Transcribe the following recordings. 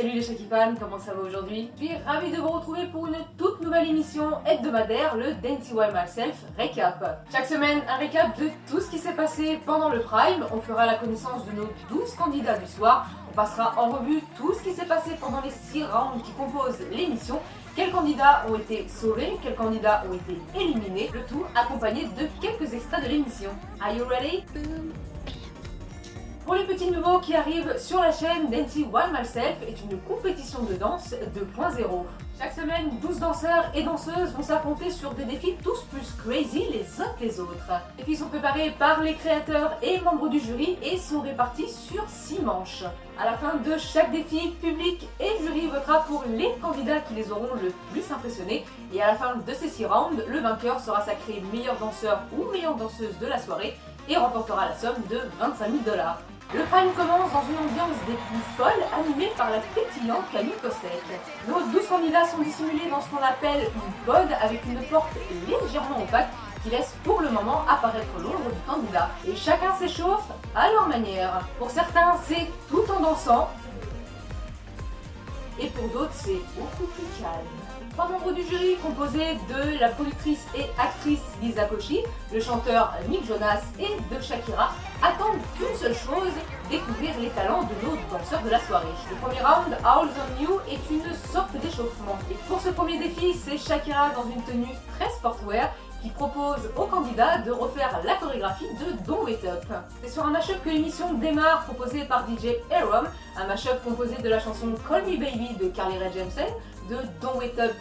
Salut les Shaki fans, comment ça va aujourd'hui? Je suis ravie de vous retrouver pour une toute nouvelle émission hebdomadaire, le Dancing Wild Myself Recap. Chaque semaine, un récap de tout ce qui s'est passé pendant le Prime. On fera la connaissance de nos 12 candidats du soir. On passera en revue tout ce qui s'est passé pendant les 6 rounds qui composent l'émission. Quels candidats ont été sauvés, quels candidats ont été éliminés, le tout accompagné de quelques extraits de l'émission. Are you ready? Pour les petits nouveaux qui arrivent sur la chaîne, Dancing Wild Myself est une compétition de danse 2.0. Chaque semaine, 12 danseurs et danseuses vont s'affronter sur des défis tous plus crazy les uns que les autres. Les défis sont préparés par les créateurs et membres du jury et sont répartis sur 6 manches. À la fin de chaque défi, public et jury votera pour les candidats qui les auront le plus impressionnés. Et à la fin de ces 6 rounds, le vainqueur sera sacré meilleur danseur ou meilleure danseuse de la soirée et remportera la somme de 25 000 $. Le Prime commence dans une ambiance des plus folles, animée par la pétillante Camille Cosette. Nos 12 candidats sont dissimulés dans ce qu'on appelle une pod avec une porte légèrement opaque qui laisse pour le moment apparaître l'ombre du candidat. Et chacun s'échauffe à leur manière. Pour certains, c'est tout en dansant, et pour d'autres, c'est beaucoup plus calme. 3 membres du jury composés de la productrice et actrice Lisa Koshy, le chanteur Nick Jonas et de Shakira attendent qu'une seule chose, découvrir les talents de nos danseurs de la soirée. Le premier round, All on You, est une sorte d'échauffement. Et pour ce premier défi, c'est Shakira dans une tenue très sportwear qui propose aux candidats de refaire la chorégraphie de Don't Wait Up. C'est sur un mashup que l'émission démarre, proposé par DJ Arom, un mashup composé de la chanson Call Me Baby de Carly Rae Jepsen, de Don't Wait Up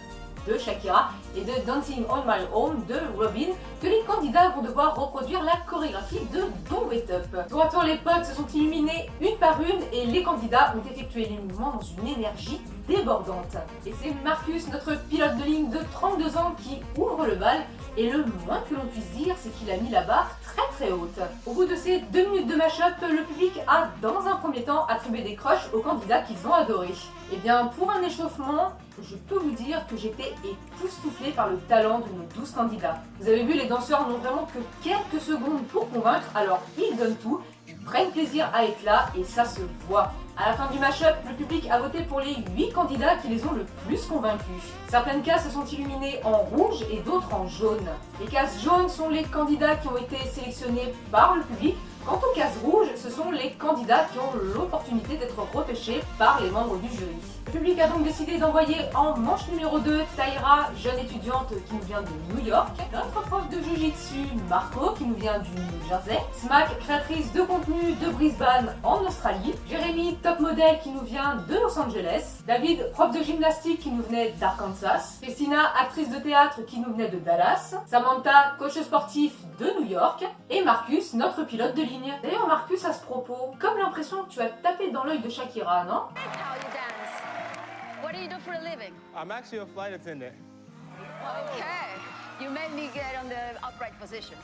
de Shakira et de Dancing on My Own de Robin, que les candidats vont devoir reproduire la chorégraphie de Don't Wait Up. Tour à tour, les potes se sont illuminés une par une et les candidats ont effectué les mouvements dans une énergie débordante. Et c'est Marcus, notre pilote de ligne de 32 ans, qui ouvre le bal, et le moins que l'on puisse dire, c'est qu'il a mis la barre très haute. Au bout de ces 2 minutes de mashup, le public a dans un premier temps attribué des crushs aux candidats qu'ils ont adorés. Et bien pour un échauffement, je peux vous dire que j'étais époustouflée par le talent de nos 12 candidats. Vous avez vu, les danseurs n'ont vraiment que quelques secondes pour convaincre, alors ils donnent tout, ils prennent plaisir à être là et ça se voit. À la fin du mashup, le public a voté pour les 8 candidats qui les ont le plus convaincus. Certaines cases se sont illuminées en rouge et d'autres en jaune. Les cases jaunes sont les candidats qui ont été sélectionnés par le public. Quant aux cases rouges, ce sont les candidats qui ont l'opportunité d'être repêchés par les membres du jury. Le public a donc décidé d'envoyer en manche numéro 2 Taïra, jeune étudiante qui nous vient de New York, notre prof de Jiu-Jitsu Marco qui nous vient du New Jersey, Smack, créatrice de contenu de Brisbane en Australie, Jérémy, top modèle qui nous vient de Los Angeles, David, prof de gymnastique qui nous venait d'Arkansas, Christina, actrice de théâtre qui nous venait de Dallas, Samantha, coach sportif de New York, et Marcus, notre pilote de ligne. D'ailleurs Marcus, à ce propos, comme l'impression que tu as tapé dans l'œil de Shakira, non? What do you do for a living? I'm actually a flight attendant. Okay. You made me get on the upright position.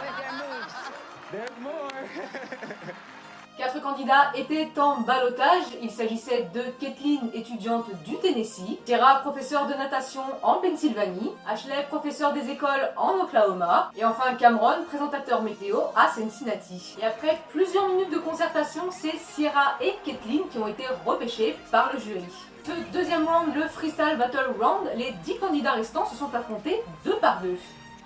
With your moves. There's more. 4 candidats étaient en ballottage. Il s'agissait de Kathleen, étudiante du Tennessee, Tara, professeur de natation en Pennsylvanie, Ashley, professeur des écoles en Oklahoma, et enfin Cameron, présentateur météo à Cincinnati. Et après plusieurs minutes de concertation, c'est Sierra et Kathleen qui ont été repêchés par le jury. Ce deuxième round, le Freestyle Battle Round, les 10 candidats restants se sont affrontés 2 par 2.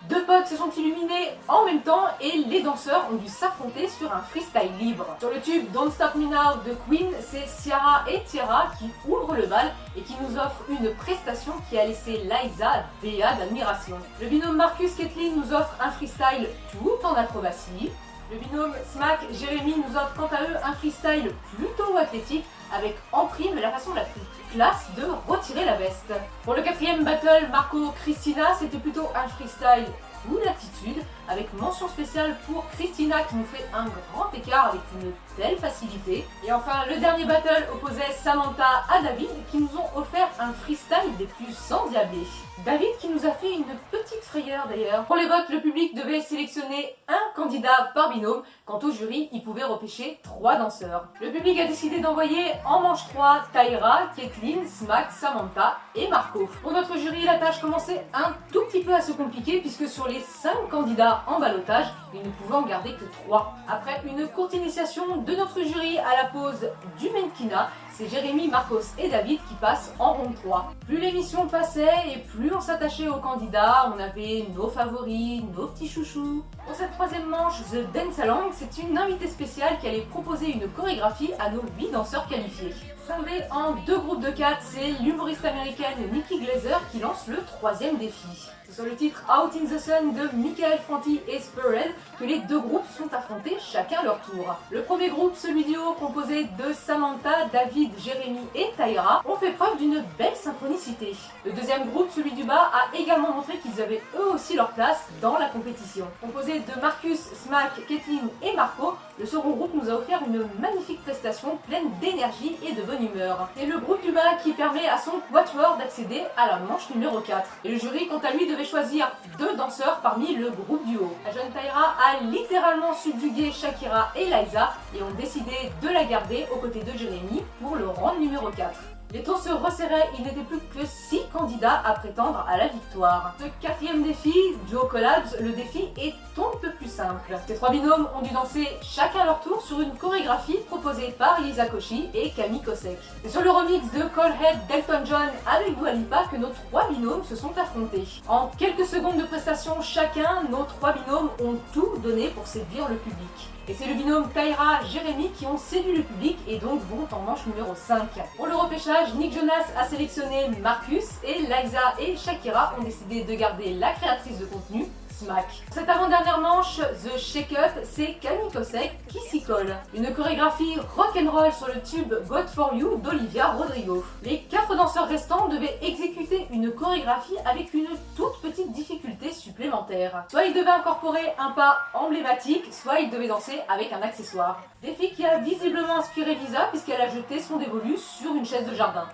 2 potes se sont illuminés en même temps et les danseurs ont dû s'affronter sur un freestyle libre. Sur le tube Don't Stop Me Now de Queen, c'est Ciara et Tierra qui ouvrent le bal et qui nous offrent une prestation qui a laissé Liza béat d'admiration. Le binôme Marcus-Kathleen nous offre un freestyle tout en acrobatie. Le binôme Smack-Jérémy nous offre quant à eux un freestyle plutôt athlétique avec en prime la façon la plus classe de retirer la veste. Pour le 4e battle, Marco-Christina, c'était plutôt un freestyle ou l'attitude, avec mention spéciale pour Christina qui nous fait un grand écart avec une telle facilité. Et enfin, le dernier battle opposait Samantha à David qui nous ont offert un freestyle des plus endiablés. David qui nous a fait une petite frayeur d'ailleurs. Pour les votes, le public devait sélectionner un candidat par binôme. Quant au jury, il pouvait repêcher 3 danseurs. Le public a décidé d'envoyer en manche 3 Taïra, Kathleen, Smack, Samantha et Marco. Pour notre jury, la tâche commençait un tout petit peu à se compliquer puisque sur les 5 candidats en ballottage, il ne pouvait en garder que 3. Après une courte initiation de notre jury à la pose du mannequinat, c'est Jérémy, Marcos et David qui passent en ronde 3. Plus l'émission passait et plus on s'attachait aux candidats, on avait nos favoris, nos petits chouchous. Pour cette troisième manche, The Dance Along, c'est une invitée spéciale qui allait proposer une chorégraphie à nos 8 danseurs qualifiés. Scindés en 2 groupes de 4, c'est l'humoriste américaine Nikki Glaser qui lance le troisième défi. C'est sur le titre Out in the Sun de Michael Franti et Spurred que les 2 groupes sont affrontés chacun leur tour. Le premier groupe, celui du haut, composé de Samantha, David, Jérémy et Tyra, ont fait preuve d'une belle synchronicité. Le deuxième groupe, celui du bas, a également montré qu'ils avaient eux aussi leur place dans la compétition. Composé de Marcus, Smack, Kathleen et Marco, le second groupe nous a offert une magnifique prestation pleine d'énergie et de bonne humeur. C'est le groupe du bas qui permet à son quatuor d'accéder à la manche numéro 4. Et le jury, quant à lui, devait choisir 2 danseurs parmi le groupe du haut. La jeune Tyra a littéralement subjugué Shakira et Liza et ont décidé de la garder aux côtés de Jérémy pour le round numéro 4. Les tours se resserraient, il n'était plus que 6 candidats à prétendre à la victoire. Ce 4e défi, Duo Collabs, le défi est un peu plus simple. Ces 3 binômes ont dû danser chacun leur tour sur une chorégraphie proposée par Lisa Koshy et Camille Kosek. C'est sur le remix de Coldhead d'Elton John avec Dua Lipa que nos 3 binômes se sont affrontés. En quelques secondes de prestation chacun, nos 3 binômes ont tout donné pour séduire le public. Et c'est le binôme Tyra-Jérémy qui ont séduit le public et donc vont en manche numéro 5. Pour le repêchage, Nick Jonas a sélectionné Marcus et Liza et Shakira ont décidé de garder la créatrice de contenu, Smack. Cette avant-dernière manche, The Shake Up, c'est Camille Kosek qui s'y colle. Une chorégraphie rock'n'roll sur le tube God For You d'Olivia Rodrigo. Les 4 danseurs restants devaient exécuter une chorégraphie avec une toute petite difficulté supplémentaire. Soit ils devaient incorporer un pas emblématique, soit ils devaient danser avec un accessoire. Défi qui a visiblement inspiré Lisa puisqu'elle a jeté son dévolu sur une chaise de jardin.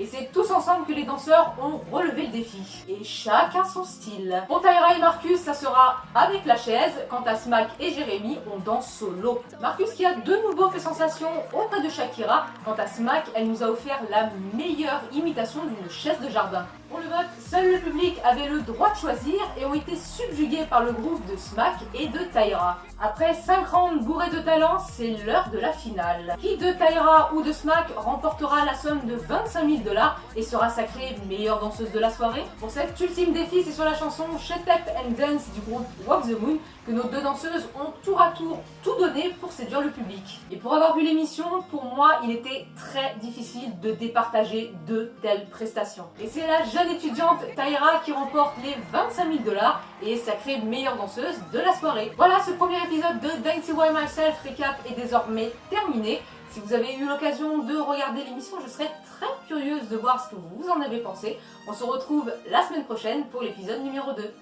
Et c'est tous ensemble que les danseurs ont relevé le défi. Et chacun son style. Pour Tyra et Marcus, ça sera avec la chaise. Quant à Smack et Jérémy, on danse solo. Marcus qui a de nouveau fait sensation auprès de Shakira. Quant à Smack, elle nous a offert la meilleure imitation d'une chaise de jardin. Pour le vote, seul le public avait le droit de choisir et ont été subjugués par le groupe de Smack et de Tyra. Après 5 rounds bourrés de talent, c'est l'heure de la finale. Qui de Tyra ou de Smack remportera la somme de 25 000 $ et sera sacrée meilleure danseuse de la soirée? Pour cet ultime défi, c'est sur la chanson Shut Up and Dance du groupe Walk the Moon que nos 2 danseuses ont tour à tour tout donné pour séduire le public. Et pour avoir vu l'émission, pour moi, il était très difficile de départager de telles prestations. Et c'est la jeune étudiante Tyra qui remporte les 25 000 $ et est sacrée meilleure danseuse de la soirée. Voilà, ce premier épisode de Dancing by Myself Recap est désormais terminé. Si vous avez eu l'occasion de regarder l'émission, je serais très curieuse de voir ce que vous en avez pensé. On se retrouve la semaine prochaine pour l'épisode numéro 2.